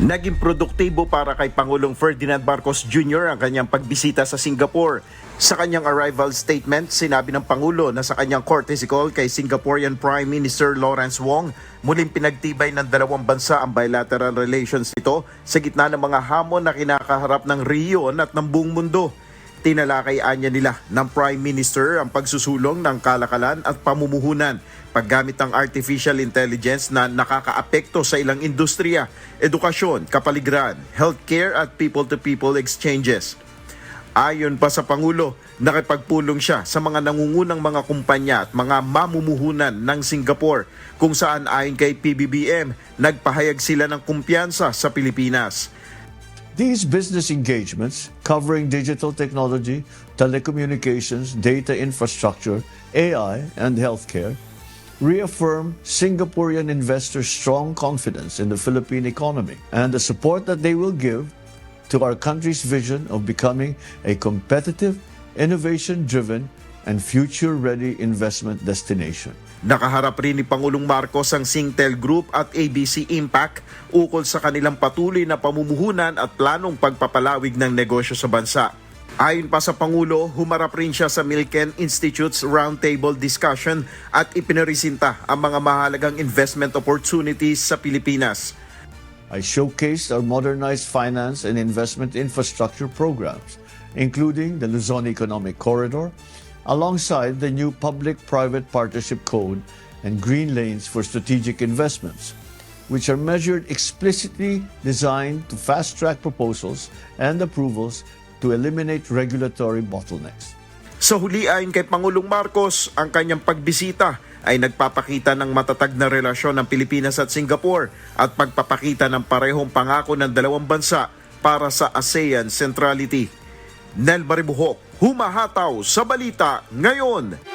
Naging produktibo para kay Pangulong Ferdinand Marcos Jr. ang kanyang pagbisita sa Singapore. Sa kanyang arrival statement, sinabi ng Pangulo na sa kanyang courtesy call kay Singaporean Prime Minister Lawrence Wong, muling pinagtibay ng dalawang bansa ang bilateral relations nito sa gitna ng mga hamon na kinakaharap ng rehiyon at ng buong mundo. Tinalakay-anya nila ng Prime Minister ang pagsusulong ng kalakalan at pamumuhunan paggamit ng artificial intelligence na nakakaapekto sa ilang industriya, edukasyon, kapaligiran, healthcare at people-to-people exchanges. Ayon pa sa Pangulo, nakipagpulong siya sa mga nangungunang mga kumpanya at mga mamumuhunan ng Singapore kung saan ayon kay PBBM, nagpahayag sila ng kumpiyansa sa Pilipinas. These business engagements, covering digital technology, telecommunications, data infrastructure, AI, and healthcare, reaffirm Singaporean investors' strong confidence in the Philippine economy and the support that they will give to our country's vision of becoming a competitive, innovation-driven, and future-ready investment destination. Nakaharap rin ni Pangulong Marcos ang Singtel Group at ABC Impact ukol sa kanilang patuloy na pamumuhunan at planong pagpapalawig ng negosyo sa bansa. Ayon pa sa Pangulo, humarap rin siya sa Milken Institute's roundtable discussion at ipinresinta ang mga mahalagang investment opportunities sa Pilipinas. I showcased our modernized finance and investment infrastructure programs, including the Luzon Economic Corridor, alongside the new Public-Private Partnership Code and Green Lanes for Strategic Investments, which are measured explicitly designed to fast-track proposals and approvals to eliminate regulatory bottlenecks. Sa huli ayon kay Pangulong Marcos, ang kanyang pagbisita ay nagpapakita ng matatag na relasyon ng Pilipinas at Singapore at pagpapakita ng parehong pangako ng dalawang bansa para sa ASEAN centrality. Nel Baribuhok, humahataw sa balita ngayon.